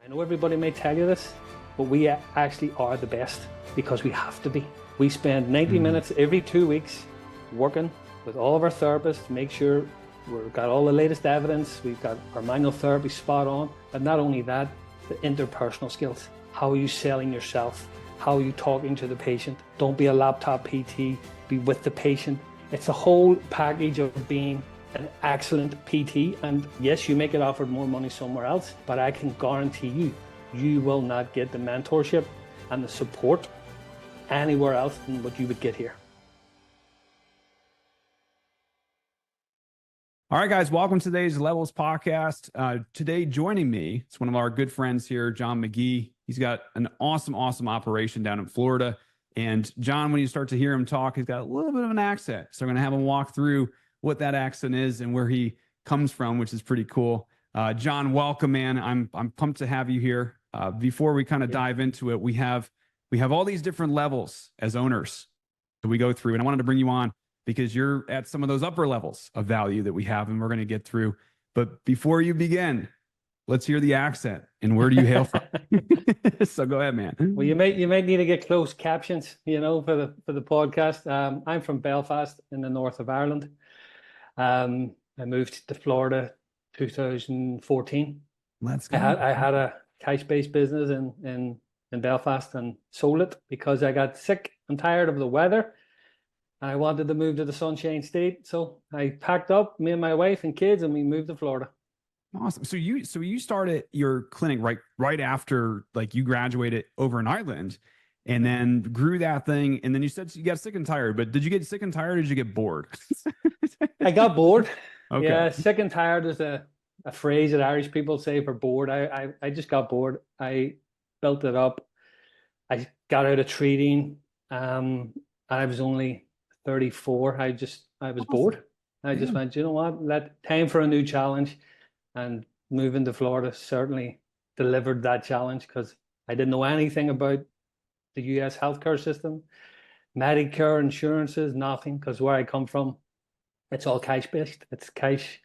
I know everybody may tell you this, but we actually are the best because we have to be. We spend 90 minutes every 2 weeks working with all of our therapists to make sure we've got all the latest evidence, we've got our manual therapy spot on, but not only that, the interpersonal skills. How are you selling yourself? How are you talking to the patient? Don't be a laptop PT, be with the patient. It's a whole package of being an excellent PT, and yes, you may get offered more money somewhere else, but I can guarantee you, you will not get the mentorship and the support anywhere else than what you would get here. All right, guys, welcome to today's Levels podcast. Today, joining me, it's one of our good friends here, John McGee. He's got an awesome operation down in Florida. And John, when you start to hear him talk, he's got a little bit of an accent. So I'm going to have him walk through what that accent is and where he comes from, which is pretty cool. John, welcome, man. I'm pumped to have you here. Before we kind of dive into it, we have all these different levels as owners that we go through, and I wanted to bring you on because you're at some of those upper levels of value that we have, and we're going to get through. But before you begin, let's hear the accent and where do you hail from? So go ahead, man. Well, you might need to get closed captions, for the podcast. I'm from Belfast in the north of Ireland. I moved to Florida 2014. Let's go. I had a cash-based business in Belfast and sold it because I got sick and tired of the weather. I wanted to move to the Sunshine State, so I packed up, me and my wife and kids, and we moved to Florida. Awesome. So you started your clinic right after you graduated over in Ireland, and then grew that thing, and then you said you got sick and tired. But did you get sick and tired, or did you get bored? I got bored. Okay. Yeah, sick and tired is a phrase that Irish people say for bored. I just got bored. I built it up. I got out of treating. I was only 34. I was bored. I just went, you know what? Time for a new challenge. And moving to Florida certainly delivered that challenge because I didn't know anything about the US healthcare system, Medicare, insurances, nothing. Because where I come from, it's all cash based. It's cash,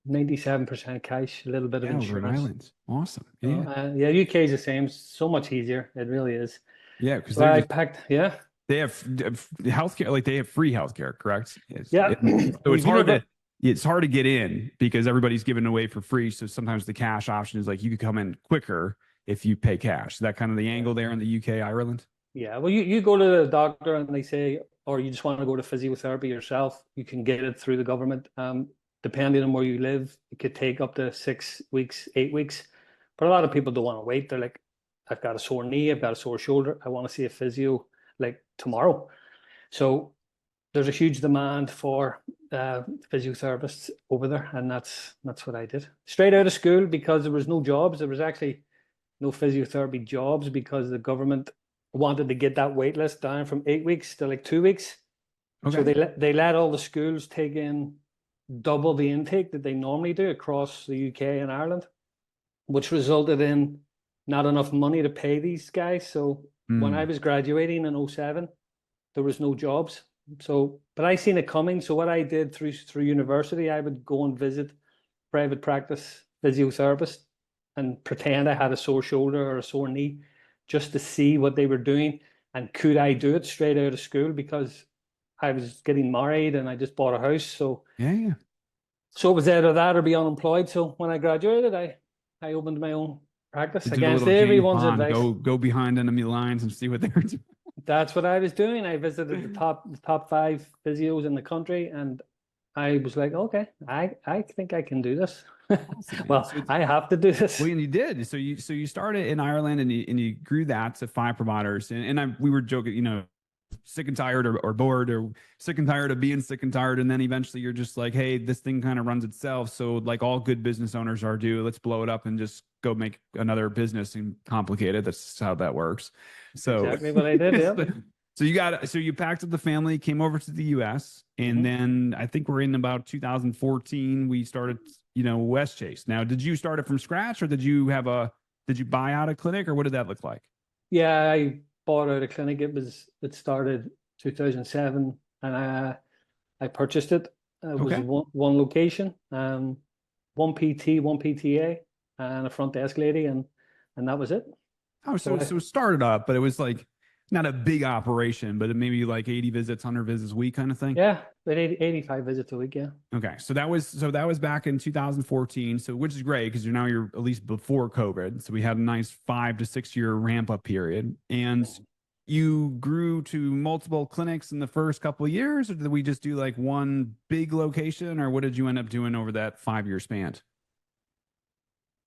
97% cash, a little bit of insurance. Over in Ireland. Awesome. Yeah. Yeah, UK is the same. So much easier. It really is. Yeah, because they have healthcare, they have free healthcare, correct? Yeah. So it's hard to get in because everybody's giving away for free. So sometimes the cash option is you could come in quicker if you pay cash. Is that kind of the angle there in the UK, Ireland? Yeah. Well, you go to the doctor and they say, or you just want to go to physiotherapy yourself, you can get it through the government. Depending on where you live, it could take up to 6 weeks, 8 weeks. But a lot of people don't want to wait. They're like, I've got a sore knee, I've got a sore shoulder. I want to see a physio tomorrow. So there's a huge demand for physiotherapists over there, and that's what I did. Straight out of school, because there was no jobs. There was actually no physiotherapy jobs because the government wanted to get that wait list down from 8 weeks to 2 weeks. Okay. So they let all the schools take in double the intake that they normally do across the UK and Ireland, which resulted in not enough money to pay these guys. So when I was graduating in 2007, there was no jobs. So, but I seen it coming. So what I did through university, I would go and visit private practice physiotherapists and pretend I had a sore shoulder or a sore knee just to see what they were doing. And could I do it straight out of school because I was getting married and I just bought a house. So yeah. So it was either that or be unemployed. So when I graduated, I opened my own practice against everyone's advice. Go behind enemy lines and see what they're doing. That's what I was doing. I visited the top 5 physios in the country, and I was like, okay, I think I can do this. Awesome, well, I have to do this. Well, and you did. So you started in Ireland, and you grew that to 5 providers. And we were joking, sick and tired or bored or sick and tired of being sick and tired. And then eventually you're just like, hey, this thing kind of runs itself. So all good business owners let's blow it up and just go make another business and complicate it. That's how that works. So exactly what I did. Yeah. So you packed up the family, came over to the US, and then I think we're in about 2014, we started, West Chase. Now, did you start it from scratch, or did you buy out a clinic, or what did that look like? Yeah, I bought out a clinic. It started 2007, and I purchased it. It was one location, one PT, one PTA, and a front desk lady, and and that was it. Oh, so it started up, but it was like not a big operation, but it maybe like 80 visits, 100 visits a week kind of thing. Yeah, but 85 visits a week. Yeah. Okay, so that was back in 2014. So which is great because you're at least before COVID. So we had a nice 5 to 6 year ramp up period, and you grew to multiple clinics in the first couple of years, or did we just do like one big location, or what did you end up doing over that 5-year span?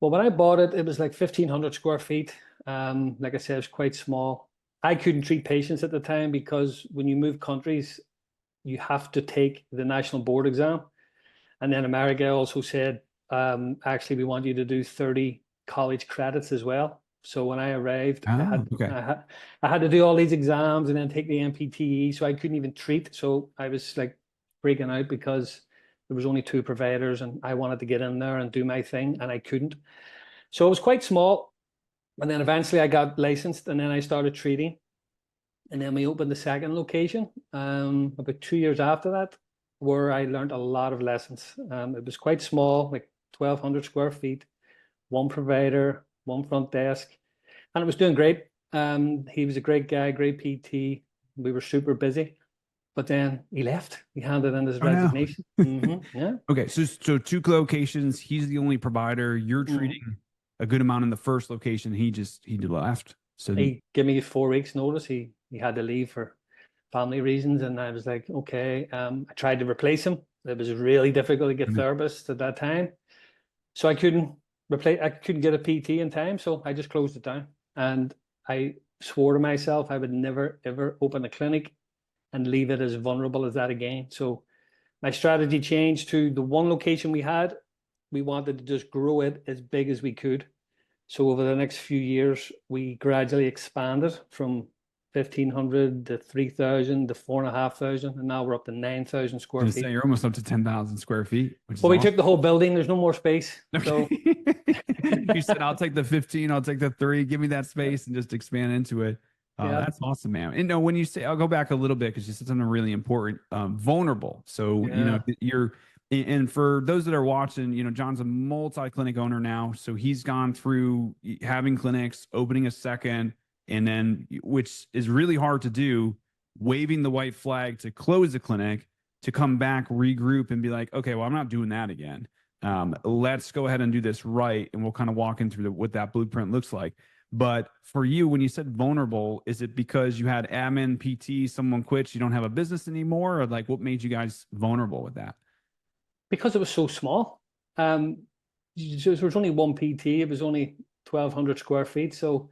Well, when I bought it, it was like 1,500 square feet. Like I said, it was quite small. I couldn't treat patients at the time because when you move countries, you have to take the national board exam. And then America also said, actually, we want you to do 30 college credits as well. So when I arrived, I had to do all these exams and then take the NPTE. So I couldn't even treat. So I was like freaking out because there was only 2 providers and I wanted to get in there and do my thing and I couldn't. So it was quite small. And then eventually I got licensed and then I started treating. And then we opened the second location about 2 years after that, where I learned a lot of lessons. It was quite small, like 1,200 square feet, 1 provider, 1 front desk, and it was doing great. He was a great guy, great PT. We were super busy, but then he left. He handed in his resignation. Yeah. Okay, so 2 locations. He's the only provider. You're treating a good amount in the first location. He left. So he gave me 4 weeks notice. He had to leave for family reasons, and I was like, okay. I tried to replace him. It was really difficult to get therapists at that time, so I couldn't get a PT in time, so I just closed it down. And I swore to myself I would never ever open a clinic and leave it as vulnerable as that again. So my strategy changed to the 1 location we had. We wanted to just grow it as big as we could. So over the next few years, we gradually expanded from 1,500 to 3,000 to 4,500, and now we're up to 9,000 square feet. So you're almost up to 10,000 square feet. Well, we took the whole building. There's no more space. Okay. So you said, "I'll take the 15. I'll take the 3. Give me that space and just expand into it." Yeah. That's awesome, man. And when you say, I'll go back a little bit because you said something really important. Vulnerable. So you're. And for those that are watching, John's a multi-clinic owner now. So he's gone through having clinics, opening a second, and then, which is really hard to do, waving the white flag to close the clinic, to come back, regroup, and be like, okay, well, I'm not doing that again. Let's go ahead and do this right. And we'll kind of walk into what that blueprint looks like. But for you, when you said vulnerable, is it because you had admin, PT, someone quits, you don't have a business anymore? Or like, what made you guys vulnerable with that? Because it was so small. There was only 1 PT. It was only 1,200 square feet. So,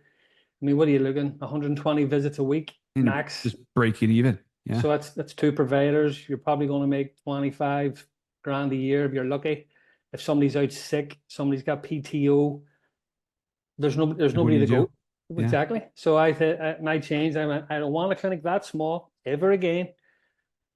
I mean, what are you looking? 120 visits a week max. Just break it even. Yeah. So that's 2 providers. You're probably going to make 25 grand a year if you're lucky. If somebody's out sick, somebody's got PTO, there's nobody to go. Yeah. Exactly. So I changed. I went, I don't want a clinic that small ever again.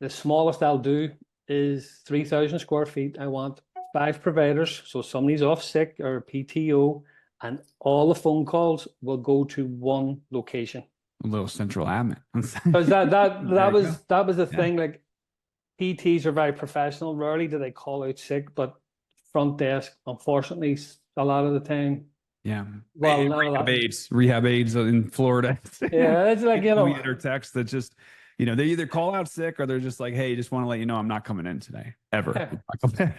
The smallest I'll do is 3,000 square feet. I want 5 providers. So somebody's off sick or PTO, and all the phone calls will go to 1 location. A little central admin. Because that was the thing. Like, PTs are very professional. Rarely do they call out sick, but front desk, unfortunately, a lot of the time. Yeah. Well, rehab aides in Florida. Yeah, it's like, we get our text that just, they either call out sick or they're just like, hey, just want to let you know I'm not coming in today ever. Yeah.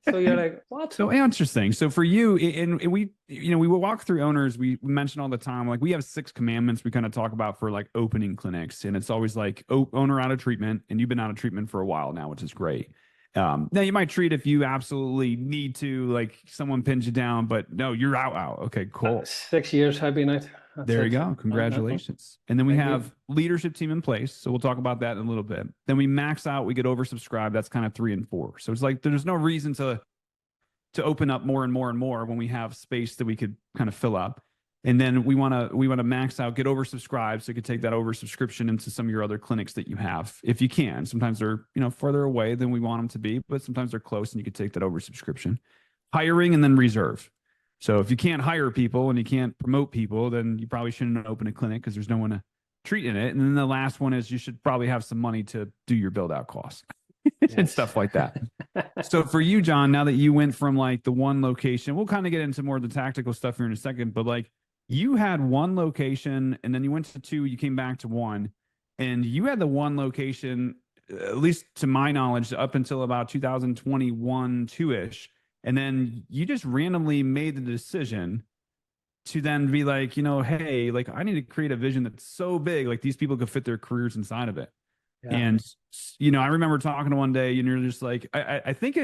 So you're like, what? So interesting. So for you, and we walk through owners. We mention all the time, like, we have 6 commandments we kind of talk about for like opening clinics, and it's always like, owner out of treatment, and you've been out of treatment for a while now, which is great. Now you might treat if you absolutely need to, like someone pins you down, but no, you're out. Okay, cool. 6 years I've been out. There you go. Congratulations. And then we have leadership team in place. So we'll talk about that in a little bit. Then we max out, we get oversubscribed. That's kind of 3 and 4. So it's like, there's no reason to open up more and more and more when we have space that we could kind of fill up. And then we want to max out, get oversubscribed, so you could take that oversubscription into some of your other clinics that you have, if you can. Sometimes they're further away than we want them to be, but sometimes they're close, and you could take that oversubscription. Hiring, and then reserve. So if you can't hire people and you can't promote people, then you probably shouldn't open a clinic because there's no one to treat in it. And then the last one is you should probably have some money to do your build out costs and stuff like that. So for you, John, now that you went from like the 1 location, we'll kind of get into more of the tactical stuff here in a second, but like, you had one location and then you went to two, you came back to one, and you had the one location, at least to my knowledge, up until about 2021, two-ish. And then you just randomly made the decision to then be like, hey, like I need to create a vision that's so big, like these people could fit their careers inside of it. Yeah. And, I remember talking to one day and you're just like, I think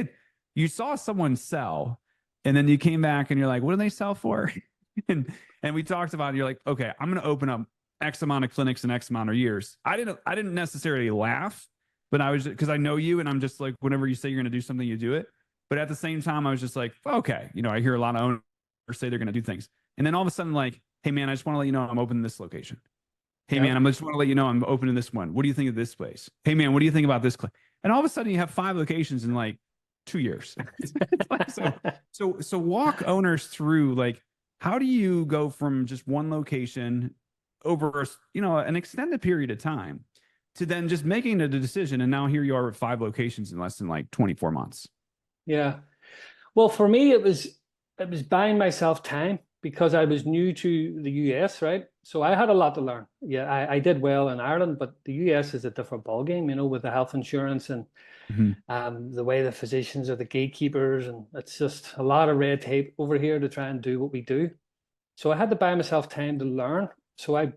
you saw someone sell and then you came back and you're like, what do they sell for? and we talked about it. You're like, okay, I'm going to open up X amount of clinics in X amount of years. I didn't necessarily laugh, but I was, because I know you and I'm just like, whenever you say you're going to do something, you do it. But at the same time, I was just like, okay, I hear a lot of owners say they're going to do things. And then all of a sudden, like, hey man, I just want to let you know I'm opening this location. Hey man, I just want to let you know I'm opening this one. What do you think of this place? Hey man, what do you think about this? And all of a sudden you have 5 locations in like 2 years. So walk owners through, like, how do you go from just one location over, an extended period of time to then just making a decision. And now here you are with 5 locations in less than like 24 months. Yeah. Well, for me, it was buying myself time because I was new to the US, right? So I had a lot to learn. Yeah, I did well in Ireland, but the US is a different ballgame, with the health insurance and the way the physicians are the gatekeepers, and it's just a lot of red tape over here to try and do what we do. So I had to buy myself time to learn. So I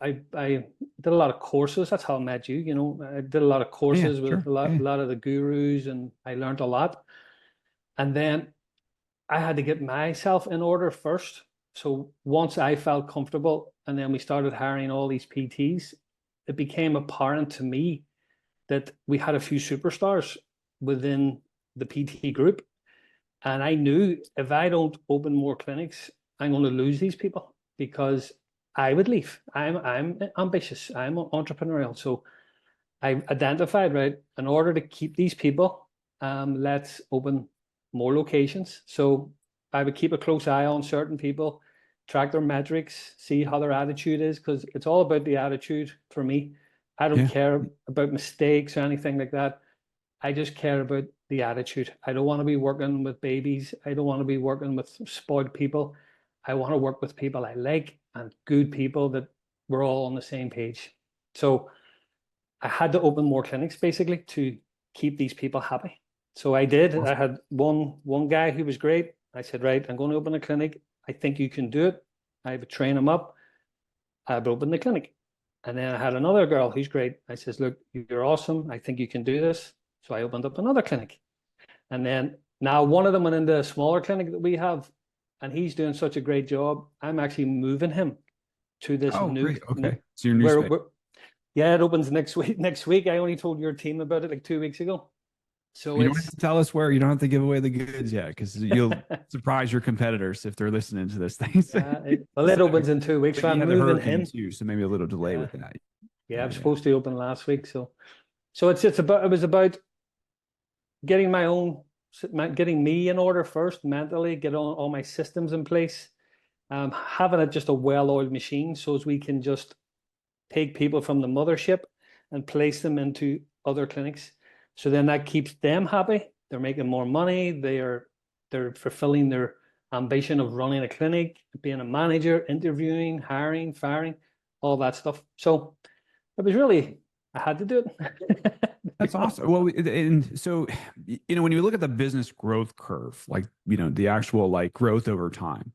did a lot of courses. That's how I met you. I did a lot of courses with a lot of the gurus, and I learned a lot. And then I had to get myself in order first. So once I felt comfortable, and then we started hiring all these PTs, it became apparent to me that we had a few superstars within the PT group. And I knew if I don't open more clinics, I'm going to lose these people because I would leave. I'm ambitious. I'm entrepreneurial. So I identified, right, in order to keep these people, let's open more locations. So I would keep a close eye on certain people, track their metrics, see how their attitude is, because it's all about the attitude for me. I don't care about mistakes or anything like that. I just care about the attitude. I don't want to be working with babies. I don't want to be working with spoiled people. I want to work with people I like and good people that we're all on the same page. So I had to open more clinics basically to keep these people happy. So I did. I had one guy who was great. I said, right, I'm going to open a clinic. I think you can do it. I would train him up. I would open the clinic. And then I had another girl who's great. I says, look, you're awesome. I think you can do this. So I opened up another clinic. And then now one of them went into a smaller clinic that we have, and he's doing such a great job. I'm actually moving him to this new. Great. Okay. So your new space. Yeah, it opens next week. Next week. I only told your team about it like 2 weeks ago. So you don't have to tell us where. You don't have to give away the goods yet, because you'll surprise your competitors if they're listening to this thing. It opens in 2 weeks. So I'm moving him too, so maybe a little delay with that. Yeah, I'm supposed to open last week. So it was about getting getting me in order first mentally, get all my systems in place, having just a well-oiled machine, so as we can just take people from the mothership and place them into other clinics. So then that keeps them happy. They're making more money. They're fulfilling their ambition of running a clinic, being a manager, interviewing, hiring, firing, all that stuff. So it was really, I had to do it. That's awesome. Well, and so, when you look at the business growth curve, like, the actual like growth over time,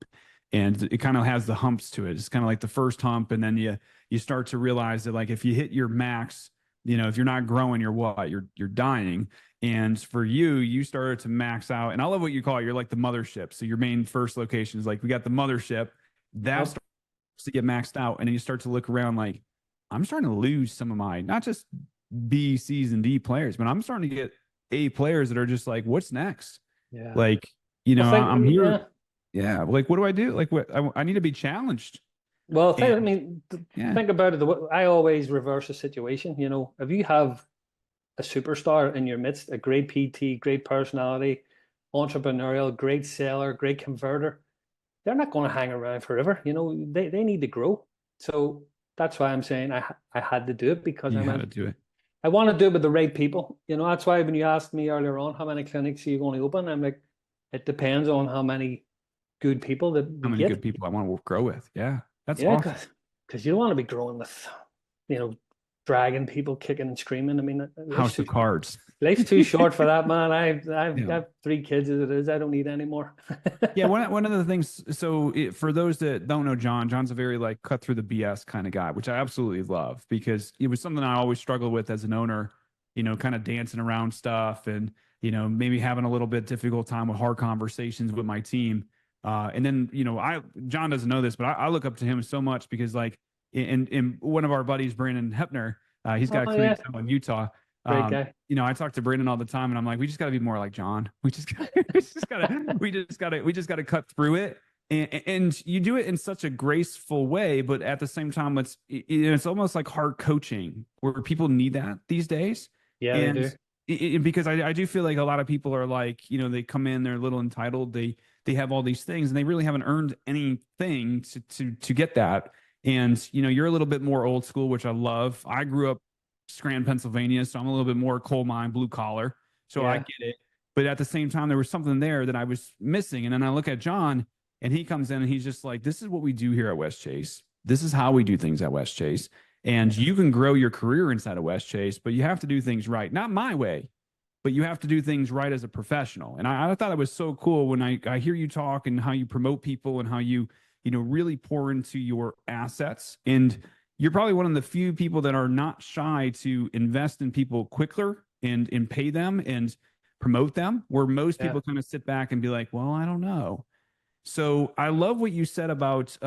and it kind of has the humps to it. It's kind of like the first hump, and then you start to realize that, like, if you hit your max, if you're not growing, you're dying. And for you started to max out. And I love what you call it. You're like the mothership. So your main first location is like, we got the mothership that starts to get maxed out. And then you start to look around like, I'm starting to lose some of my, not just B, C's, and D players, but I'm starting to get A players that are just like, what's next? Yeah. Like, I'm here. Yeah. Like, what do I do? Like, what I need to be challenged. Well, think about it. I always reverse the situation. If you have a superstar in your midst, a great PT, great personality, entrepreneurial, great seller, great converter, they're not going to hang around forever. They need to grow. So that's why I'm saying I had to do it, because I want to do it with the right people. That's why when you asked me earlier on how many clinics are you going to open, I'm like, it depends on how many good people that How we many get. good people I want to grow with. Yeah. That's Yeah, awesome. because you don't want to be growing with, dragging people, kicking and screaming. I mean, House of Cards. life's too short for that, man. I've Yeah. got 3 kids as it is. I don't need any more. Yeah, one of the things. So for those that don't know John, John's a very like cut through the BS kind of guy, which I absolutely love because it was something I always struggled with as an owner. Kind of dancing around stuff and maybe having a little bit difficult time with hard conversations with my team. And then John doesn't know this, but I look up to him so much because like in one of our buddies, Brandon Hepner, he's got a clinic Yeah. in Utah. Great guy. I talk to Brandon all the time, and I'm like, we just got to be more like John. We just got to cut through it, and you do it in such a graceful way, but at the same time, it's almost like hard coaching where people need that these days. Yeah, And they do. because I do feel like a lot of people are like, they come in, they're a little entitled, they have all these things, and they really haven't earned anything to get that. And you're a little bit more old school, which I love. I grew up Scranton, Pennsylvania, so I'm a little bit more coal mine, blue collar. So I get it. But at the same time, there was something there that I was missing. And then I look at John, and he comes in, and he's just like, "This is what we do here at West Chase. This is how we do things at West Chase." And you can grow your career inside of West Chase, but you have to do things right. Not my way, but you have to do things right as a professional. And I thought it was so cool when I hear you talk and how you promote people and how you really pour into your assets. And you're probably one of the few people that are not shy to invest in people quicker and pay them and promote them, where most people kind of sit back and be like, well, I don't know. So I love what you said about,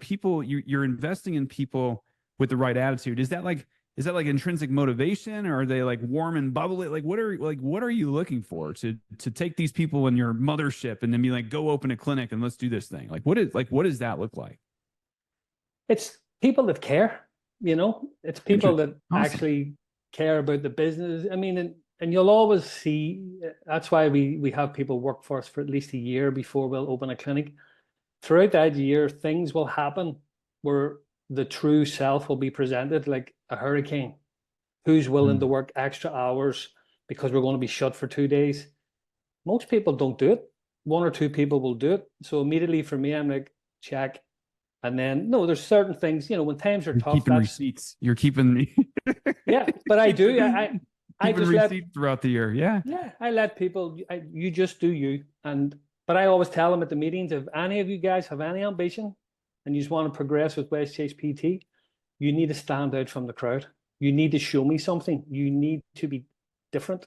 people, you're investing in people with the right attitude. Is that like intrinsic motivation, or are they like warm and bubbly? Like, what are you looking for to take these people in your mothership and then be like, go open a clinic and let's do this thing? What does that look like? It's people that care, it's people that actually care about the business. I mean, and you'll always see, that's why we have people work for us for at least a year before we'll open a clinic. Throughout that year, things will happen where the true self will be presented like a hurricane. Who's willing to work extra hours because we're going to be shut for 2 days? Most people don't do it. 1 or 2 people will do it. So immediately for me, I'm like, check. And then, no, there's certain things, when times are tough. Keeping receipts. You're keeping me. Yeah, but I do. I just receipts throughout the year. Yeah. Yeah, I let people, you just do you. But I always tell them at the meetings, if any of you guys have any ambition and you just want to progress with West Chase PT, you need to stand out from the crowd. You need to show me something. You need to be different.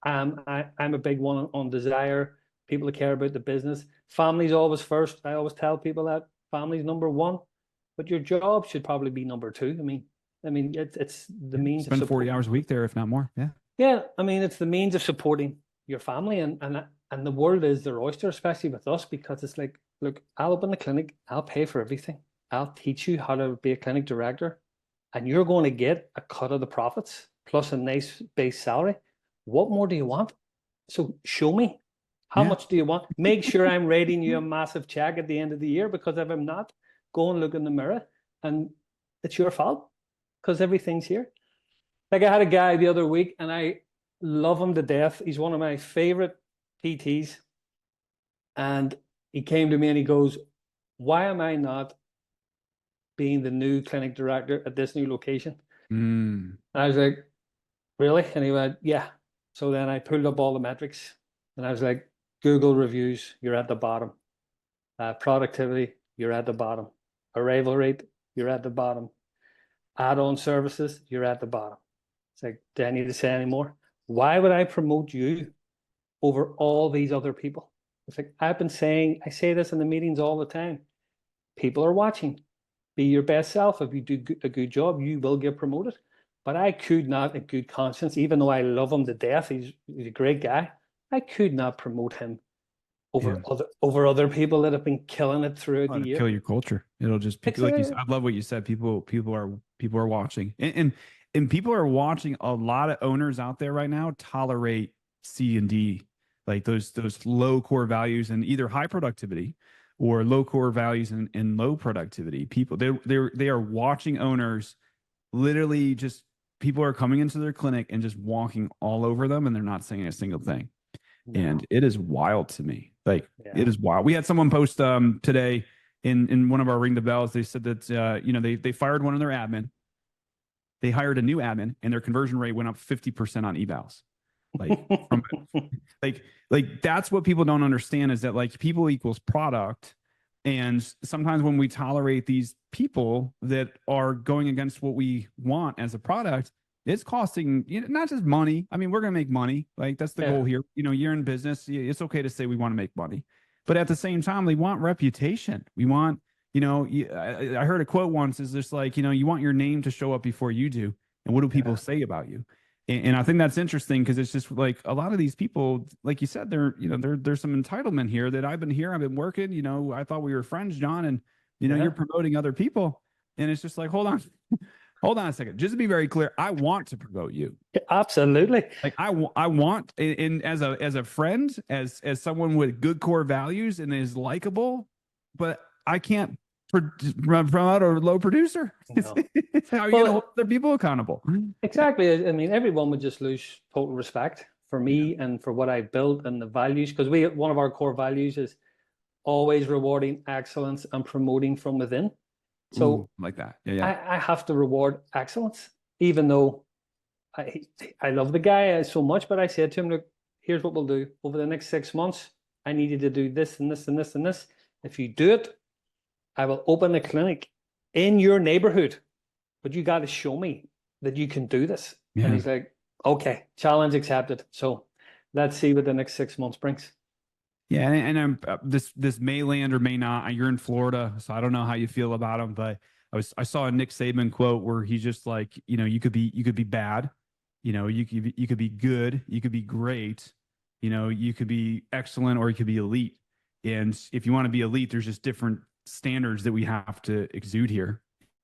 I'm a big one on desire, people to care about the business. Family's always first. I always tell people that family's number 1, but your job should probably be number 2. I mean, it's the means of spend 40 hours a week there, if not more. Yeah. Yeah. I mean, it's the means of supporting your family, and the world is their oyster, especially with us, because it's like, look, I'll open the clinic, I'll pay for everything. I'll teach you how to be a clinic director, and you're going to get a cut of the profits plus a nice base salary. What more do you want? So show me. How much do you want? Make sure I'm writing you a massive check at the end of the year, because if I'm not, go and look in the mirror, and it's your fault, because everything's here. Like, I had a guy the other week, and I love him to death. He's one of my favorite PTs. And he came to me and he goes, why am I not being the new clinic director at this new location? And I was like, really? And he went, yeah. So then I pulled up all the metrics, and I was like, Google reviews, you're at the bottom. Productivity, you're at the bottom. Arrival rate, you're at the bottom. Add-on services, you're at the bottom. It's like, do I need to say any more? Why would I promote you over all these other people? It's like, I've been saying, I say this in the meetings all the time. People are watching. Be your best self. If you do a good job, you will get promoted. But I could not, in good conscience, even though I love him to death, he's a great guy, I could not promote him over other people that have been killing it throughout the year. Kill your culture. It'll just, like you said, I love what you said. People are watching, and people are watching. A lot of owners out there right now tolerate C and D, like those low core values and either high productivity or low core values and low productivity. People, they are watching owners. Literally, just people are coming into their clinic and just walking all over them, and they're not saying a single thing. And No. it is wild to me. Like Yeah. it is wild. We had someone post today in one of our Ring the Bells. They said that they fired one of their admin. They hired a new admin, and their conversion rate went up 50% on evals. Like from like that's what people don't understand, is that like people equals product. And sometimes when we tolerate these people that are going against what we want as a product, it's costing, not just money. I mean, we're going to make money. Like that's the Yeah. goal here. You're in business. It's okay to say we want to make money, but at the same time, we want reputation. We want, I heard a quote once, is just like, you want your name to show up before you do. And what do people Yeah. say about you? And I think that's interesting, because it's just like a lot of these people, like you said, there's some entitlement here that I've been working, I thought we were friends, John, and Yeah. you're promoting other people. And it's just like, hold on, hold on a second. Just to be very clear, I want to promote you. Absolutely. Like I want, in as a friend, as someone with good core values and is likable, but I can't promote a low producer. No. How are you going to hold Well, other people accountable? exactly. I mean, everyone would just lose total respect for Yeah. me and for what I built and the values, because one of our core values is always rewarding excellence and promoting from within. Ooh, So like that. Yeah, yeah. I have to reward excellence, even though I I love the guy so much. But I said to him, look, here's what we'll do over the next 6 months. I need you to do this and this and this and this. If you do it, I will open a clinic in your neighborhood, but you got to show me that you can do this. And Yeah. he's like, okay, challenge accepted. So let's see what the next 6 months brings. Yeah, and this may land or may not. You're in Florida, so I don't know how you feel about him, but I saw a Nick Saban quote where he's just like, you could be bad, you could be good, you could be great, you could be excellent, or you could be elite. And if you want to be elite, there's just different standards that we have to exude here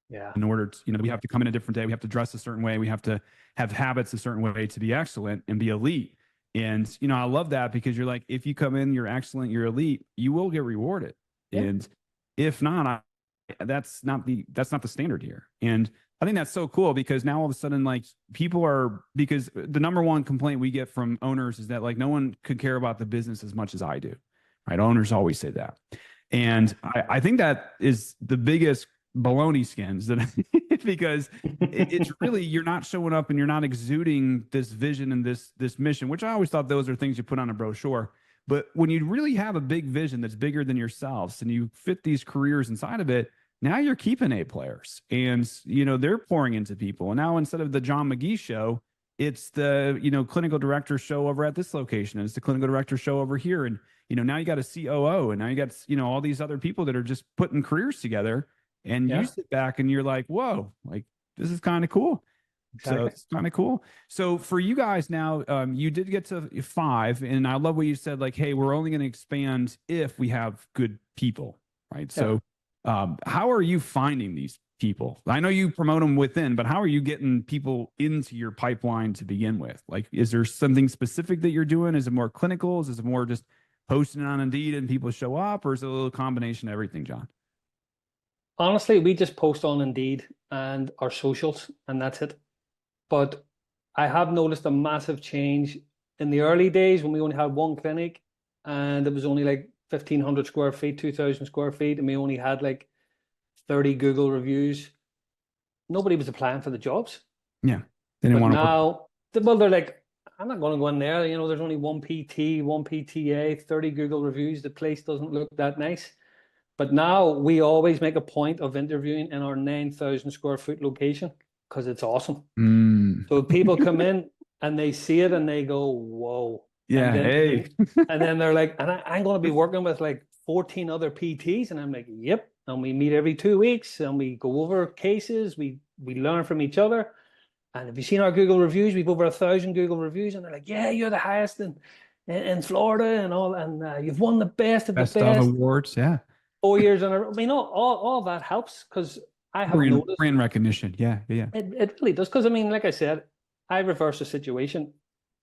Yeah. in order to, we have to come in a different day, we have to dress a certain way, we have to have habits a certain way to be excellent and be elite. And I love that, because you're like, if you come in, you're excellent, you're elite, you will get rewarded. Yeah. And if not, that's not the standard here. And I think that's so cool, because now all of a sudden, like, because the number one complaint we get from owners is that, like, no one could care about the business as much as I do. Right? Owners always say that. And I think that is the biggest baloney skins, that because it's really, you're not showing up and you're not exuding this vision and this mission, which I always thought those are things you put on a brochure. But when you really have a big vision that's bigger than yourselves, and you fit these careers inside of it, now you're keeping A players, and they're pouring into people. And now, instead of the John McGee show, it's the clinical director show over at this location, and it's the clinical director show over here. And now you got a COO, and now you got all these other people that are just putting careers together. And Yeah. you sit back and you're like, whoa, like, this is kind of cool. Exactly. So it's kind of cool. So for you guys now, you did get to 5, and I love what you said, like, hey, we're only going to expand if we have good people, right? Yeah. So how are you finding these people? I know you promote them within, but how are you getting people into your pipeline to begin with? Like, is there something specific that you're doing? Is it more clinical? Is it more just posting on Indeed and people show up, or is it a little combination of everything, John? Honestly, we just post on Indeed and our socials, and that's it. But I have noticed a massive change in the early days when we only had one clinic, and it was only like 1,500 square feet, 2,000 square feet, and we only had like 30 Google reviews. Nobody was applying for the jobs. Yeah. They didn't But want to work. now, well, they're like, I'm not going to go in there. There's only one PT, one PTA, 30 Google reviews. The place doesn't look that nice. But now we always make a point of interviewing in our 9,000 square foot location, because it's awesome. Mm. So people come in and they see it and they go, whoa. Yeah. And then, Hey. and then they're like, and I'm going to be working with like 14 other PTs. And I'm like, yep. And we meet every 2 weeks and we go over cases. We learn from each other. And have you seen our Google reviews? We've over 1,000 Google reviews. And they're like, yeah, you're the highest in Florida and all. And you've won the best of the Best of best awards. Yeah. 4 years in a row. I mean, all that helps, because I have noticed Brand recognition. Yeah. Yeah. it really does. Because I mean, like I said, I reverse the situation.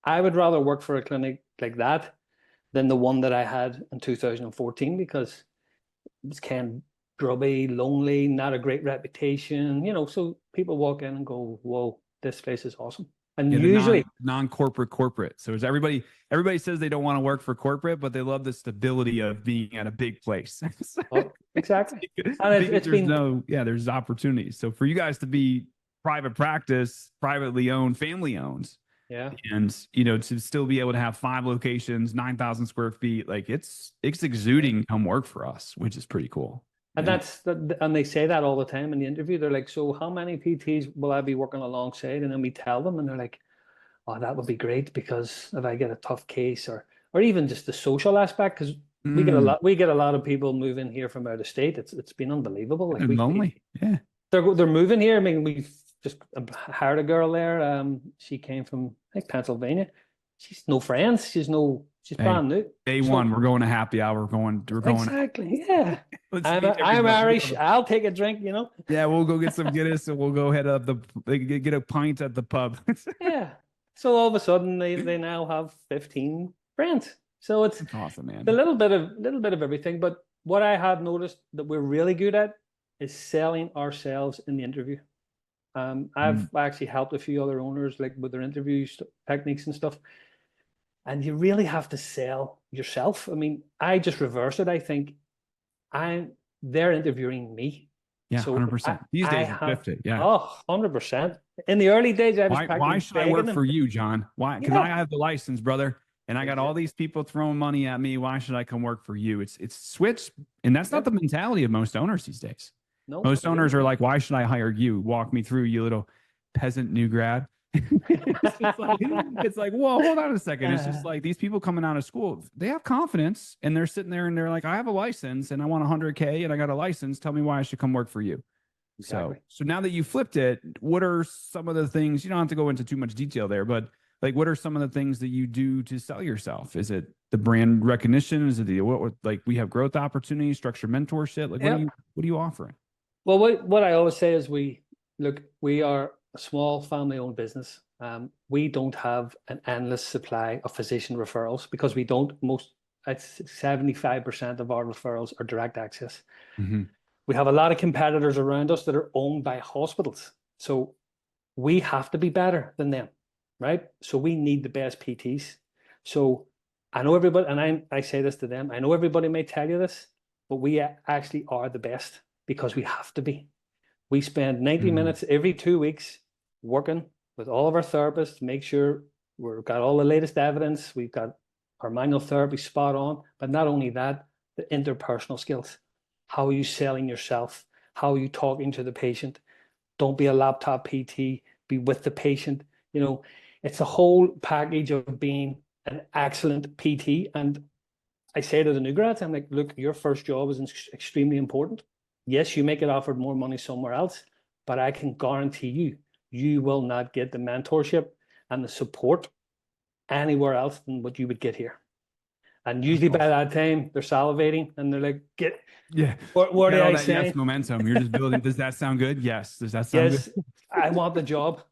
I would rather work for a clinic like that than the one that I had in 2014, because it was kind of grubby, lonely, not a great reputation. So people walk in and go, whoa, this place is awesome. And Yeah, usually non-corporate. So is everybody says they don't want to work for corporate, but they love the stability of being at a big place. oh, exactly. And Because it's been there's opportunities. So for you guys to be private practice, privately owned, family owned, yeah. and to still be able to have 5 locations, 9,000 square feet, like it's exuding come work for us, which is pretty cool. And Yeah. and they say that all the time in the interview. They're like, so how many PTs will I be working alongside? And then we tell them, and they're like, oh, that would be great, because if I get a tough case, or even just the social aspect, because we get a lot of people moving here from out of state. It's been unbelievable. Like And lonely. Yeah. they're moving here. I mean, we've just hired a girl there. She came from, I think, Pennsylvania. She's no friends. She's brand new. Day one, we're going to happy hour. We're going. Exactly. Yeah. I'm everybody. Irish. I'll take a drink, Yeah, we'll go get some Guinness and we'll go head up get a pint at the pub. Yeah. So all of a sudden they now have 15 friends. So it's awesome, man. A little bit of everything. But what I have noticed that we're really good at is selling ourselves in the interview. I've actually helped a few other owners, like with their interview techniques and stuff. And you really have to sell yourself. I mean, I just reverse it. I think they're interviewing me. Yeah, so 100%. These days it's 50. Yeah. Oh, 100%. In the early days, I was why should I work for you, John? Why? Because I have the license, brother, and I got all these people throwing money at me. Why should I come work for you? It's switched, and that's not the mentality of most owners these days. No, most owners are like, why should I hire you? Walk me through, you little peasant new grad. It's like, whoa, hold on a second. It's just like these people coming out of school, they have confidence and they're sitting there and they're like, I have a license and I want 100K and I got a license. Tell me why I should come work for you. Exactly. So now that you flipped it, what are some of the things, you don't have to go into too much detail there, but like, what are some of the things that you do to sell yourself? Is it the brand recognition? Is it like we have growth opportunities, structured mentorship? Like, what are you offering? Well, what I always say is we are a small family-owned business. We don't have an endless supply of physician referrals, because we don't. It's 75% of our referrals are direct access. Mm-hmm. We have a lot of competitors around us that are owned by hospitals. So we have to be better than them, right? So we need the best PTs. So I know everybody, and I say this to them, I know everybody may tell you this, but we actually are the best because we have to be. We spend 90 minutes every 2 weeks working with all of our therapists to make sure we've got all the latest evidence. We've got our manual therapy spot on, but not only that, the interpersonal skills. How are you selling yourself? How are you talking to the patient? Don't be a laptop PT, be with the patient. It's a whole package of being an excellent PT. And I say to the new grads, I'm like, look, your first job is extremely important. Yes, you may get offered more money somewhere else, but I can guarantee you will not get the mentorship and the support anywhere else than what you would get here. And usually by that time, they're salivating and they're like, what are I saying? Yes, momentum. You're just building. Does that sound good? Yes. Does that sound good? I want the job.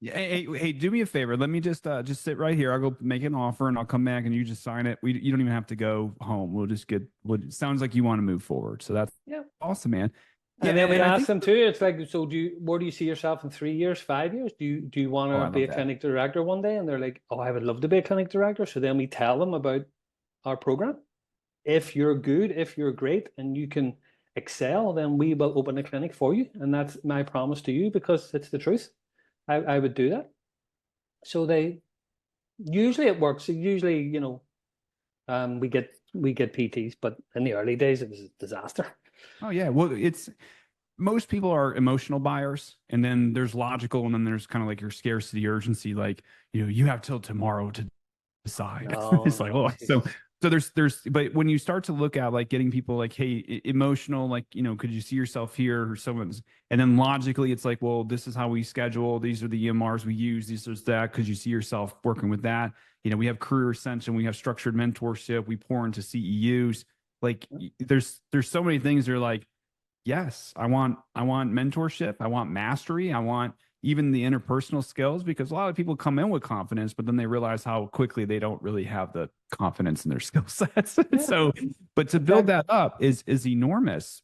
Hey, do me a favor. Let me just sit right here. I'll go make an offer and I'll come back and you just sign it. You don't even have to go home. We'll just it sounds like you want to move forward. So that's awesome, man. And then we ask them too. It's like, so where do you see yourself in 3 years, 5 years? Do you want to be a clinic director one day? And they're like, oh, I would love to be a clinic director. So then we tell them about our program. If you're good, if you're great, and you can excel, then we will open a clinic for you. And that's my promise to you, because it's the truth. I would do that. So usually it works. Usually, we get PTs, but in the early days it was a disaster. Oh yeah. Well, most people are emotional buyers, and then there's logical, and then there's kind of like your scarcity urgency, like, you have till tomorrow to decide. It's like, so there's, but when you start to look at like getting people like, hey, emotional, like, could you see yourself here, or someone's, and then logically it's like, well, this is how we schedule. These are the EMRs we use. These is that. Could you see yourself working with that? We have career ascension. We have structured mentorship. We pour into CEUs. Like there's so many things that are like, yes, I want mentorship. I want mastery. I want even the interpersonal skills, because a lot of people come in with confidence, but then they realize how quickly they don't really have the confidence in their skill sets. So, but to build that up is enormous.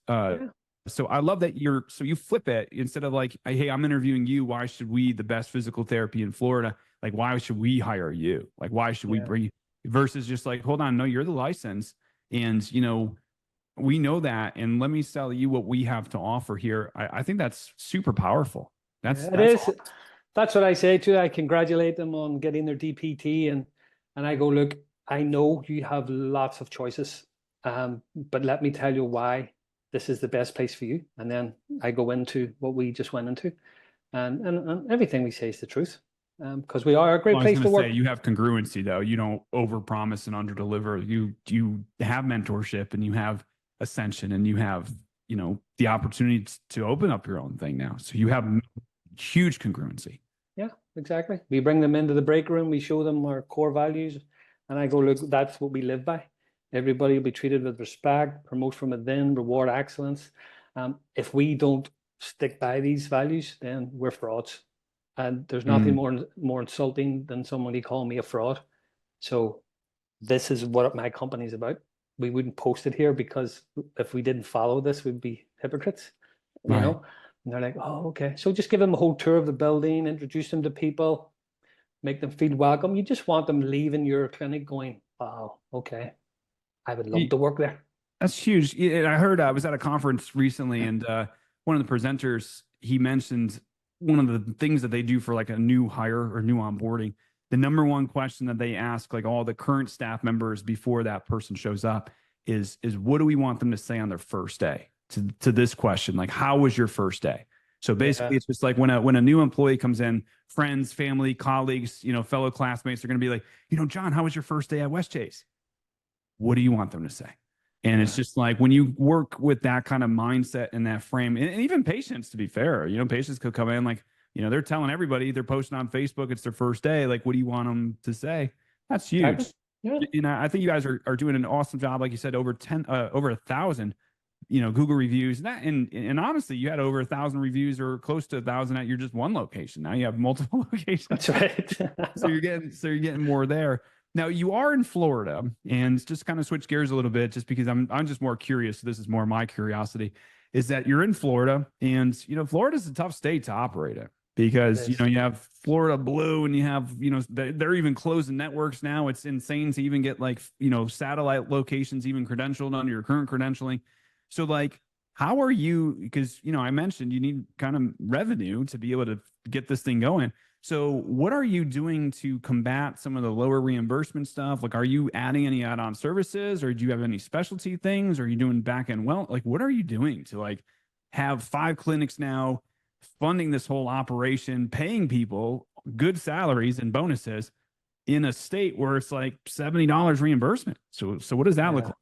So I love that so you flip it instead of like, hey, I'm interviewing you. Why should we, the best physical therapy in Florida? Like, why should we hire you? Like, why should we Yeah. bring you versus just like, hold on, no, you're the license. And, you know, we know that. And let me sell you what we have to offer here. I think that's super powerful. Yeah, it That's is. awesome. That's what I say too. I congratulate them on getting their DPT, and I go, look, I know you have lots of choices, but let me tell you why this is the best place for you. And then I go into what we just went into, and everything we say is the truth, because we are a great Well, I was place going to to say work. you have congruency though. You don't overpromise and underdeliver. You have mentorship and you have ascension and you have, you know, the opportunity to open up your own thing now. So you have huge congruency. Yeah, exactly. We bring them into the break room. We show them our core values, and I go, look, that's what we live by. Everybody will be treated with respect, promote from within, reward excellence. If we don't stick by these values, then we're frauds. And there's nothing more insulting than somebody calling me a fraud. So this is what my company's about. We wouldn't post it here because if we didn't follow this, we'd be hypocrites, you Right. know? And they're like, oh, okay. So just give them a whole tour of the building, introduce them to people, make them feel welcome. You just want them leaving your clinic going, wow, okay, I would love to work there. That's huge. And I heard I was at a conference recently, and one of the presenters he mentioned one of the things that they do for like a new hire or new onboarding. The number one question that they ask like all the current staff members before that person shows up is what do we want them to say on their first day? To this question, like how was your first day? So basically, Yeah. it's just like when a new employee comes in, friends, family, colleagues, you know, fellow classmates are going to be like, you know, John, how was your first day at West Chase? What do you want them to say? And it's just like when you work with that kind of mindset and that frame, and even patients, to be fair, you know, patients could come in like, you know, they're telling everybody, they're posting on Facebook, it's their first day. Like, what do you want them to say? That's huge. Exactly. Yeah. And I think you guys are doing an awesome job. Like you said, over 1,000, you know, Google reviews. And honestly, you had over 1,000 reviews or close to 1,000 at your just one location. Now you have multiple locations. That's right. So you're getting more there. Now you are in Florida, and just kind of switch gears a little bit, just because I'm just more curious. This is more my curiosity, is that you're in Florida, and you know Florida's a tough state to operate in because you know you have Florida Blue, and you have you know they're even closing networks now. It's insane to even get like you know satellite locations even credentialed under your current credentialing. So like, how are you? Because you know I mentioned you need kind of revenue to be able to get this thing going. So what are you doing to combat some of the lower reimbursement stuff? Like, are you adding any add-on services, or do you have any specialty things? Are you doing back-end like what are you doing to like have 5 clinics now, funding this whole operation, paying people good salaries and bonuses in a state where it's like $70 reimbursement? So what does that look like?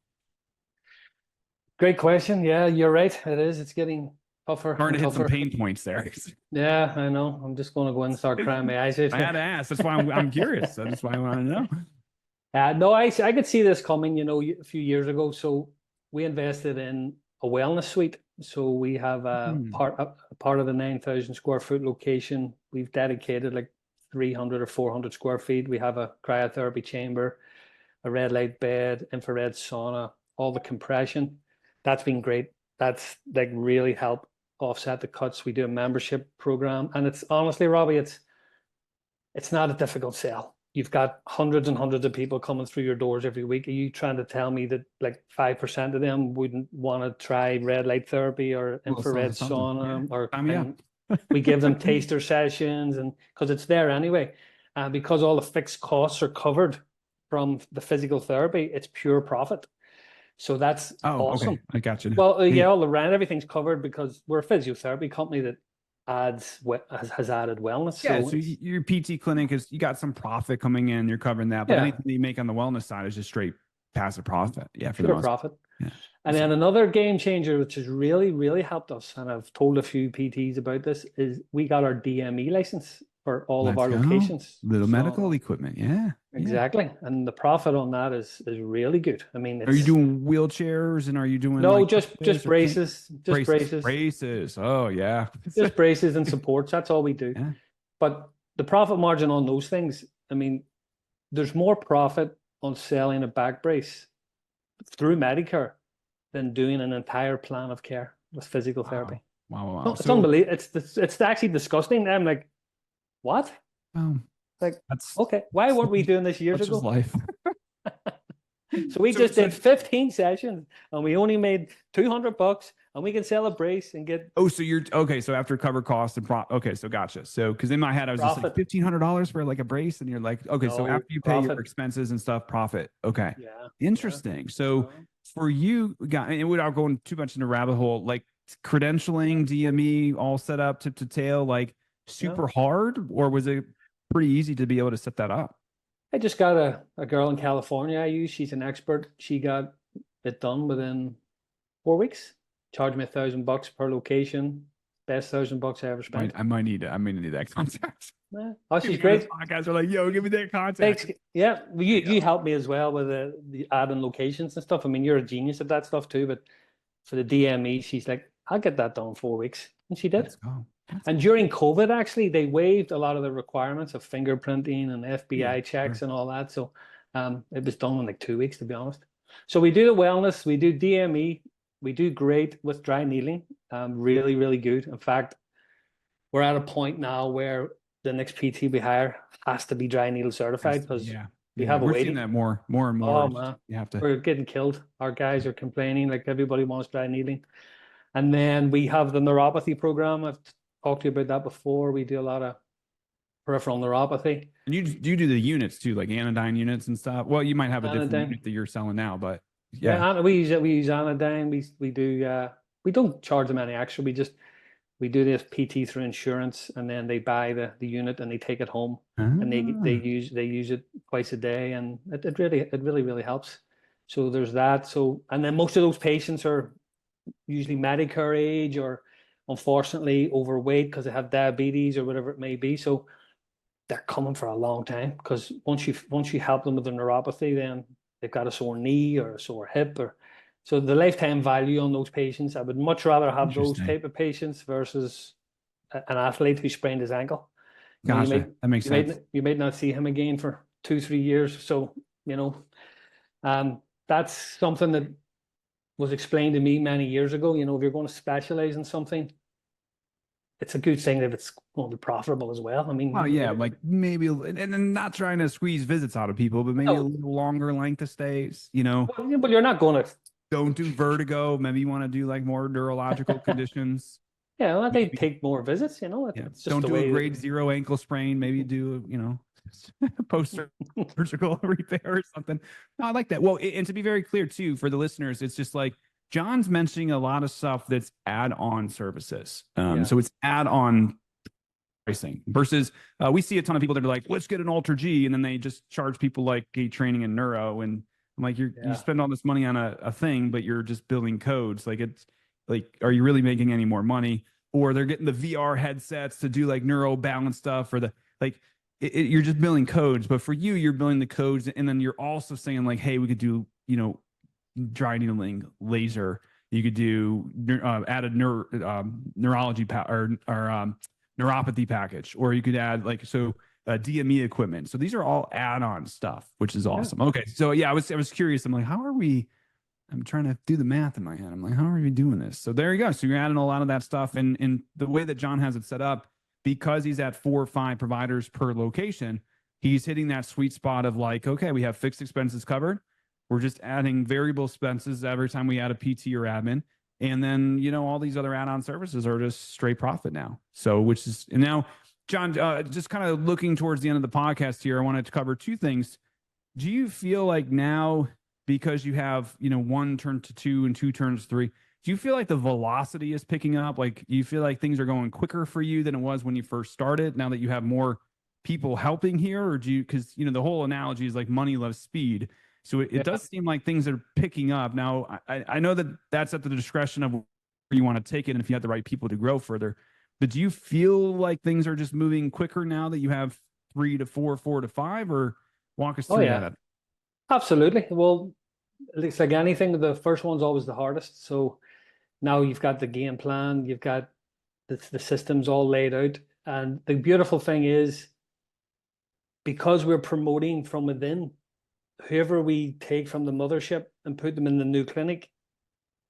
Great question. Yeah, you're right. It is. It's getting tougher Starting and to hit some tougher. pain points there. Yeah, I know. I'm just going to go in and start crying my eyes out I had here. to ask. That's why I'm curious. That's why I want to know. No, I could see this coming, you know, a few years ago. So we invested in a wellness suite. So we have a part of the 9,000 square foot location. We've dedicated like 300 or 400 square feet. We have a cryotherapy chamber, a red light bed, infrared sauna, all the compression. That's been great. That's like really helped offset the cuts. We do a membership program, and it's honestly, Robbie, it's not a difficult sell. You've got hundreds and hundreds of people coming through your doors every week. Are you trying to tell me that like 5% of them wouldn't want to try red light therapy or infrared sauna? Or we give them taster sessions, and because it's there anyway, because all the fixed costs are covered from the physical therapy, it's pure profit. So that's awesome. Okay. I got you. Well, yeah, all the rent, everything's covered because we're a physiotherapy company that has added wellness. Yeah, so your PT clinic is you got some profit coming in, you're covering that, but anything that you make on the wellness side is just straight passive profit. Yeah, for pure profit. Yeah. And then another game changer, which has really, really helped us, and I've told a few PTs about this, is we got our DME license for all of our locations. Little medical equipment, yeah. Exactly. And the profit on that is really good. I mean, are you doing wheelchairs, and are you doing no, like just braces, braces. Oh yeah. Just braces and supports. That's all we do. Yeah. But the profit margin on those things, I mean, there's more profit on selling a back brace through Medicare than doing an entire plan of care. with physical therapy. Wow. No, it's unbelievable. It's actually disgusting. I'm like, what? Like, That's okay, why weren't we doing this years ago? Life. So we just did 15 sessions and we only made $200 and we can sell a brace and get. Oh, so you're okay. So after cover costs and okay, so gotcha. So because in my head I was just like $1,500 for like a brace, and you're like, okay, so after you pay your expenses and stuff, profit. Okay, yeah, interesting. So for you, and without going too much into rabbit hole, like credentialing, DME, all set up tip to tail, like super hard, or was it pretty easy to be able to set that up? I just got a girl in California I use. She's an expert. She got it done within 4 weeks. Charged me $1,000 per location. Best $1,000 I ever spent. I might need that contact. Yeah. Oh, she's great. Podcasts are like, yo, give me that contact. Thanks. Yeah, well, you helped me as well with the adding locations and stuff. I mean, you're a genius at that stuff too. But for the DME, she's like, I'll get that done in 4 weeks, and she did. Let's go. And during COVID, actually, they waived a lot of the requirements of fingerprinting and FBI checks and all that. So it was done in like 2 weeks, to be honest. So we do the wellness, we do DME, we do great with dry needling, really, really good. In fact, we're at a point now where the next PT we hire has to be dry needle certified because we have a waiting. We're seeing that more and more. Oh man, you have to. We're getting killed. Our guys are complaining, like everybody wants dry needling. And then we have the neuropathy program. I've talked to you about that before. We do a lot of peripheral neuropathy. And you do the units too, like anodyne units and stuff. Well, you might have a different unit that you're selling now, but yeah, we use anodyne. We do we don't charge them any extra. We do this PT through insurance, and then they buy the unit and they take it home and they use it twice a day, and it really helps. So there's that. So, and then most of those patients are usually Medicare age or unfortunately overweight because they have diabetes or whatever it may be. So they're coming for a long time because once you help them with the neuropathy, then they've got a sore knee or a sore hip, or so the lifetime value on those patients. I would much rather have those type of patients versus an athlete who sprained his ankle. Gotcha. That makes sense. You might not see him again for 2-3 years. So, that's something that was explained to me many years ago. If you're going to specialize in something, it's a good thing that it's going to be profitable as well. I mean, like maybe, and not trying to squeeze visits out of people, but maybe a little longer length of stays, But you're not going to. Don't do vertigo. Maybe you want to do like more neurological conditions. Yeah, well, they take more visits, It's just don't do a grade 0 ankle sprain. Maybe do, post-surgical repair or something. No, I like that. Well, and to be very clear too, for the listeners, it's just like John's mentioning a lot of stuff that's add-on services. So it's add-on pricing versus we see a ton of people that are like, let's get an Ultra G, and then they just charge people like gait training and neuro, and I'm like, you spend all this money on a thing, but you're just building codes. Like, it's like, are you really making any more money? Or they're getting the VR headsets to do like neuro balance stuff, or you're just building codes. But for you, you're building the codes, and then you're also saying like, hey, we could do, dry needling, laser. You could do added neurology or neuropathy package, or you could add DME equipment. So these are all add-on stuff, which is awesome. Okay, so I was curious. I'm like, how are we? I'm trying to do the math in my head. I'm like, how are we doing this? So there you go. So you're adding a lot of that stuff, and the way that John has it set up, because he's at 4 or 5 providers per location, he's hitting that sweet spot of like, okay, we have fixed expenses covered. We're just adding variable expenses every time we add a PT or admin. And then, all these other add-on services are just straight profit now. So, and now, John, just kind of looking towards the end of the podcast here, I wanted to cover 2 things. Do you feel like now, because you have, 1 turn to 2 and 2 turns 3, do you feel like the velocity is picking up? Like, you feel like things are going quicker for you than it was when you first started, now that you have more people helping here? Or do you, because, the whole analogy is like money loves speed. So it does seem like things are picking up. Now, I know that that's at the discretion of where you want to take it and if you have the right people to grow further. But do you feel like things are just moving quicker now that you have 3 to 4, 4 to 5, or walk us through that? Absolutely. Well, it's like anything, the first one's always the hardest. So now you've got the game plan, you've got the systems all laid out. And the beautiful thing is, because we're promoting from within, whoever we take from the mothership and put them in the new clinic,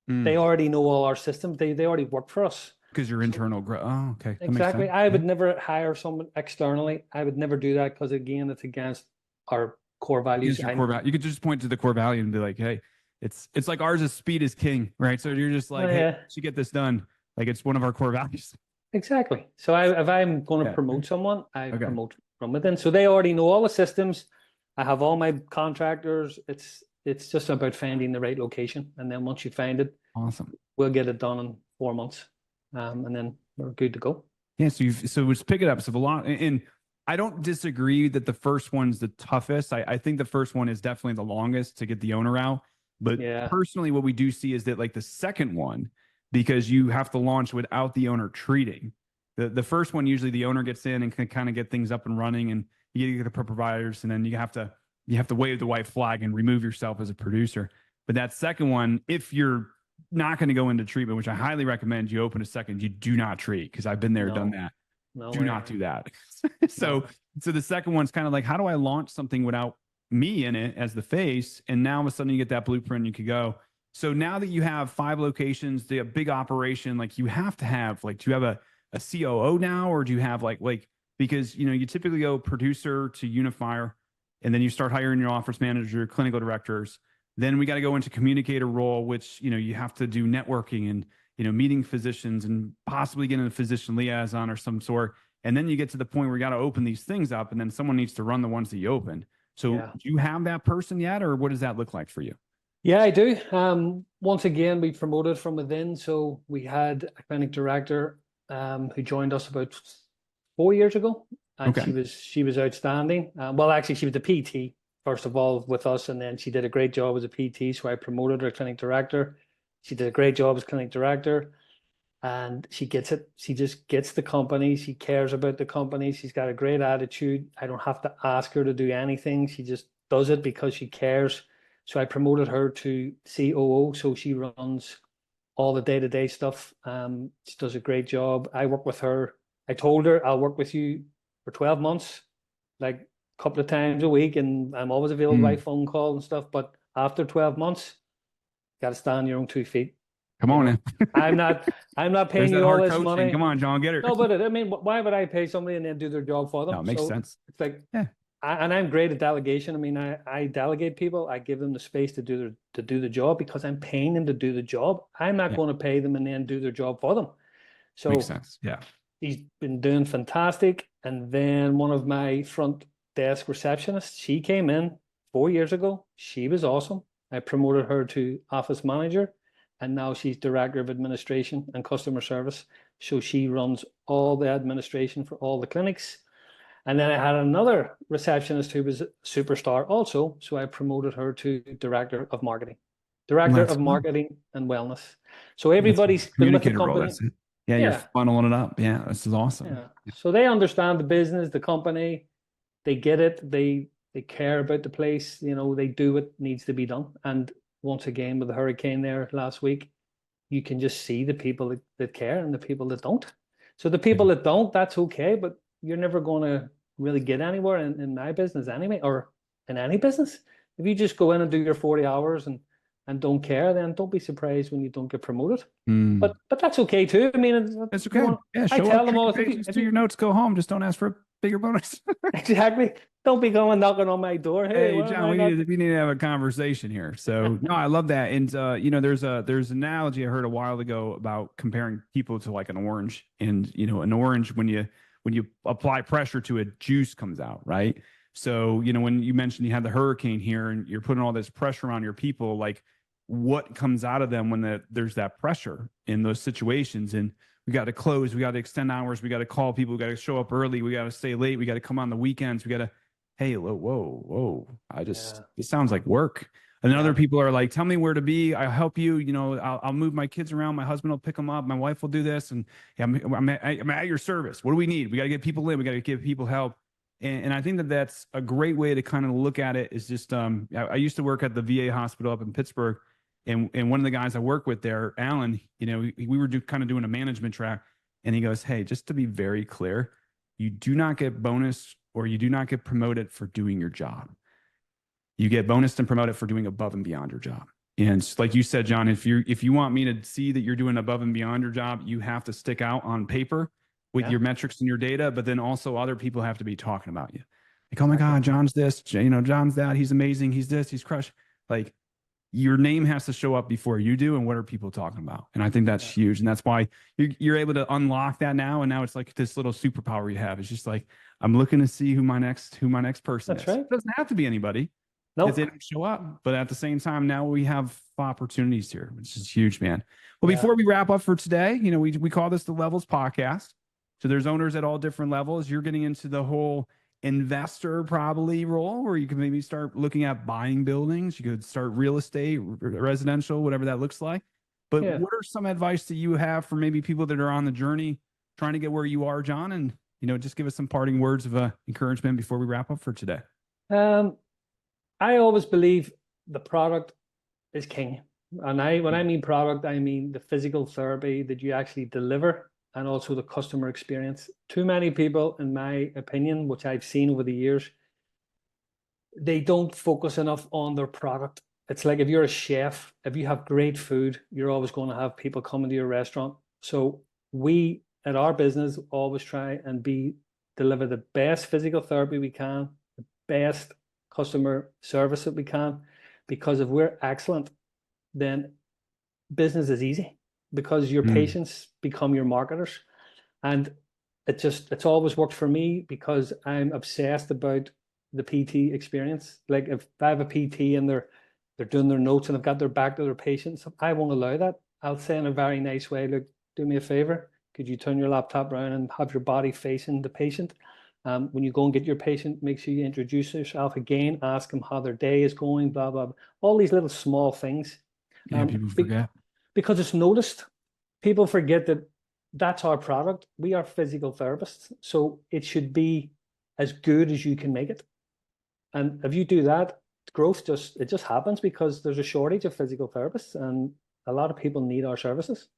They already know all our systems. They already work for us. Because your internal growth. Oh, okay. That Exactly. makes sense. I would never hire someone externally. I would never do that because, again, it's against our core values. Your core value. You could just point to the core value and be like, hey, it's like ours is speed is king, right? So you're just like, hey, to get this done. Like it's one of our core values. Exactly. So if I'm going to promote someone, I promote from within. So they already know all the systems. I have all my contractors. It's just about finding the right location, and then once you find it, awesome, we'll get it done in 4 months, and then we're good to go. Yeah. So let's pick it up. So a lot, and I don't disagree that the first one's the toughest. I think the first one is definitely the longest to get the owner out. But personally, what we do see is that like the second one, because you have to launch without the owner treating. The first one, usually the owner gets in and can kind of get things up and running, and you get the providers, and then you have to wave the white flag and remove yourself as a producer. But that second one, if you're not going to go into treatment, which I highly recommend you open a second, you do not treat, because I've been there, done that. Do not do that. So the second one's kind of like, how do I launch something without me in it as the face? And now all of a sudden you get that blueprint, you could go. So now that you have 5 locations, the big operation, like you have to have, like, do you have a COO now, or do you have like, because, you typically go producer to unifier, and then you start hiring your office manager, clinical directors. Then we got to go into communicator role, which, you have to do networking and, meeting physicians and possibly getting a physician liaison or some sort. And then you get to the point where you got to open these things up, and then someone needs to run the ones that you opened. So do you have that person yet, or what does that look like for you? Yeah, I do. Once again, we promoted from within. So we had a clinic director who joined us about 4 years ago, and she was outstanding. Well, actually, she was the PT first of all with us, and then she did a great job as a PT. So I promoted her clinic director. She did a great job as clinic director, and she gets it. She just gets the company. She cares about the company. She's got a great attitude. I don't have to ask her to do anything. She just does it because she cares. So I promoted her to COO. So she runs all the day-to-day stuff. She does a great job. I work with her. I told her, I'll work with you for 12 months, like a couple of times a week, and I'm always available by phone call and stuff. But after 12 months, you got to stand on your own 2 feet. Come on in. I'm not paying you all this money. Come on, John, get her. No, but I mean, why would I pay somebody and then do their job for them? No, it makes sense. It's like, and I'm great at delegation. I mean, I delegate people. I give them the space to do the job because I'm paying them to do the job. I'm not going to pay them and then do their job for them. So makes sense. Yeah. He's been doing fantastic. And then one of my front desk receptionists, she came in 4 years ago. She was awesome. I promoted her to office manager, and now she's director of administration and customer service. So she runs all the administration for all the clinics. And then I had another receptionist who was a superstar also. So I promoted her to director of marketing, marketing and wellness. So everybody's been with the company. You're funneling it up. Yeah, this is awesome. Yeah. So they understand the business, the company, they get it. They care about the place. They do what needs to be done. And once again, with the hurricane there last week, you can just see the people that care and the people that don't. So the people that don't, that's okay, but you're never going to really get anywhere in my business anyway, or in any business. If you just go in and do your 40 hours and don't care, then don't be surprised when you don't get promoted. But that's okay too. I mean, it's okay. I tell them all, do your notes, go home. Just don't ask for a bigger bonus. Exactly. Don't be going knocking on my door. Hey, John, we need to have a conversation here. So no, I love that. And there's an analogy I heard a while ago about comparing people to like an orange. And an orange, when you apply pressure to it, juice comes out, right? So when you mentioned you had the hurricane here and you're putting all this pressure on your people, like what comes out of them when there's that pressure in those situations? And we got to close, we got to extend hours, we got to call people, we got to show up early, we got to stay late, we got to come on the weekends, we got to, hey, whoa, this sounds like work. And then other people are like, tell me where to be, I'll help you, I'll move my kids around, my husband will pick them up, my wife will do this, and I'm at your service. What do we need? We got to get people in, we got to give people help. And I think that's a great way to kind of look at it. Is just I used to work at the VA hospital up in Pittsburgh. And one of the guys I work with there, Alan, we were kind of doing a management track, and he goes, hey, just to be very clear, you do not get bonus or you do not get promoted for doing your job. You get bonused and promoted for doing above and beyond your job. And like you said, John, if you want me to see that you're doing above and beyond your job, you have to stick out on paper with your metrics and your data, but then also other people have to be talking about you. Like, oh my God, John's this, John's that, he's amazing, he's this, he's crushed. Like, your name has to show up before you do, and what are people talking about? And I think that's huge, and that's why you're able to unlock that now. And now it's like this little superpower you have. It's just like, I'm looking to see who my next person is. Right. It doesn't have to be anybody if they don't show up, but at the same time, now we have opportunities here, which is huge, man. Well, before we wrap up for today, we call this the Levels Podcast. So there's owners at all different levels. You're getting into the whole investor probably role, where you can maybe start looking at buying buildings. You could start real estate, residential, whatever that looks like. But what are some advice that you have for maybe people that are on the journey trying to get where you are, John? And just give us some parting words of encouragement before we wrap up for today. I always believe the product is king. And when I mean product, I mean the physical therapy that you actually deliver, and also the customer experience. Too many people, in my opinion, which I've seen over the years, they don't focus enough on their product. It's like if you're a chef, if you have great food, you're always going to have people coming to your restaurant. So we, at our business, always try and deliver the best physical therapy we can, the best customer service that we can, because if we're excellent, then business is easy, because your patients become your marketers. And it's always worked for me, because I'm obsessed about the PT experience. Like, if I have a PT and they're doing their notes and they've got their back to their patients, I won't allow that. I'll say in a very nice way, look, do me a favor. Could you turn your laptop around and have your body facing the patient? When you go and get your patient, make sure you introduce yourself again, ask them how their day is going, blah, blah, blah. All these little small things. People forget. Because it's noticed. People forget that that's our product. We are physical therapists. So it should be as good as you can make it. And if you do that, growth just happens, because there's a shortage of physical therapists, and a lot of people need our services.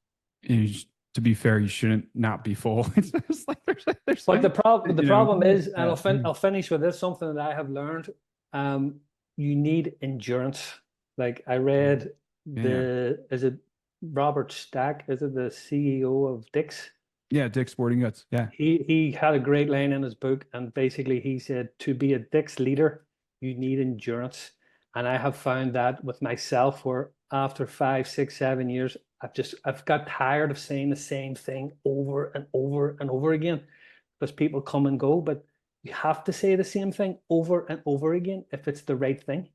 To be fair, you shouldn't not be full. It's just like there's but the problem is, and I'll finish with this, something that I have learned. You need endurance. Like, I read is it Robert Stack? Is it the CEO of Dick's? Yeah, Dick's Sporting Goods. Yeah. He had a great line in his book, and basically he said, to be a Dick's leader, you need endurance. And I have found that with myself, where after 5, 6, 7 years, I've got tired of saying the same thing over and over and over again, because people come and go, but you have to say the same thing over and over again if it's the right thing.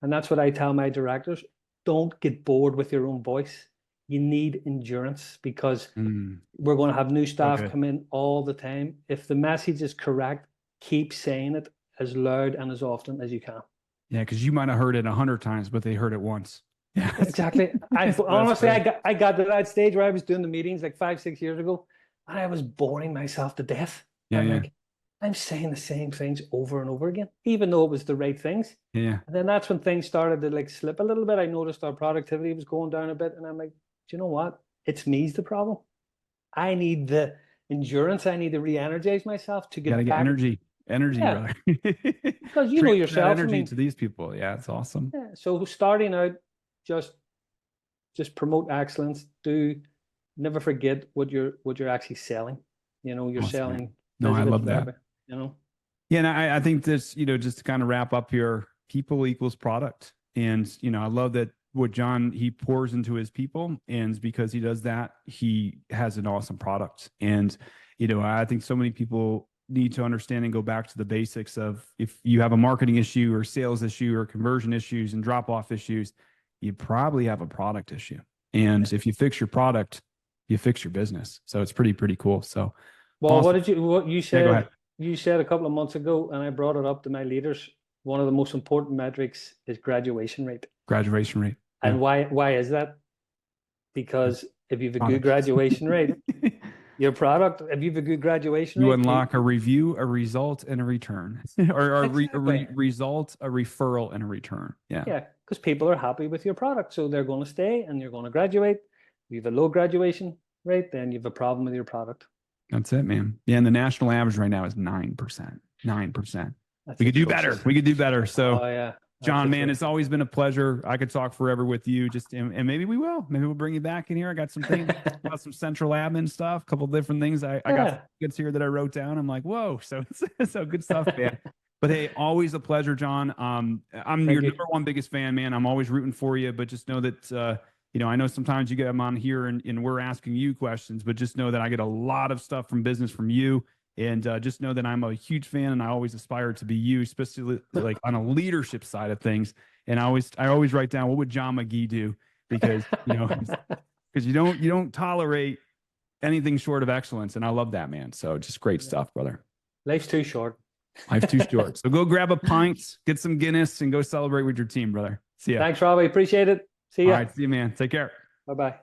And that's what I tell my directors. Don't get bored with your own voice. You need endurance, because we're going to have new staff come in all the time. If the message is correct, keep saying it as loud and as often as you can. Yeah, because you might have heard it 100 times, but they heard it once. Yeah, exactly. Honestly, I got to that stage where I was doing the meetings like 5, 6 years ago, and I was boring myself to death. I'm saying the same things over and over again, even though it was the right things. Yeah. And then that's when things started to like slip a little bit. I noticed our productivity was going down a bit, and I'm like, do you know what? It's me's the problem. I need the endurance. I need to re-energize myself to get back. Get energy, brother. Because you know yourself. Energy to these people. Yeah, it's awesome. Yeah. So starting out, just promote excellence. Never forget what you're actually selling. You're selling. No, I love that. Yeah, and I think this, just to kind of wrap up here, people equals product. And, I love that what John, he pours into his people, and because he does that, he has an awesome product. And, I think so many people need to understand and go back to the basics of, if you have a marketing issue or sales issue or conversion issues and drop-off issues, you probably have a product issue. And if you fix your product, you fix your business. So it's pretty cool. So, well, awesome. What you said? Go ahead. You said a couple of months ago, and I brought it up to my leaders. One of the most important metrics is graduation rate. Graduation rate. And why is that? Because if you have a good graduation rate, your product, if you have a good graduation rate, you unlock a review, a result, and a return, or a result, a referral, and a return. Yeah. Yeah, because people are happy with your product, so they're going to stay and you're going to graduate. If you have a low graduation rate, then you have a problem with your product. That's it, man. Yeah, and the national average right now is 9%. 9%. We could do better. We could do better. So, John, man, true. it's always been a pleasure. I could talk forever with you. Just and maybe we will. Maybe we'll bring you back in here. I got some things about some central admin stuff, a couple different things. I got some goods here that I wrote down. I'm like, whoa, so good stuff, man. But hey, always a pleasure, John. I'm your number one biggest fan, man. I'm always rooting for you. But just know that I know sometimes you get them on here and we're asking you questions, but just know that I get a lot of stuff from business from you. And just know that I'm a huge fan, and I always aspire to be you, especially like on a leadership side of things. And I always write down, what would John McGee do? Because because you don't tolerate anything short of excellence, and I love that, man. So just great stuff, brother. Life's too short. Life's too short. So go grab a pint, get some Guinness, and go celebrate with your team, brother. See ya. Thanks, Robbie. Appreciate it. See ya. All right, see you, man. Take care. Bye-bye.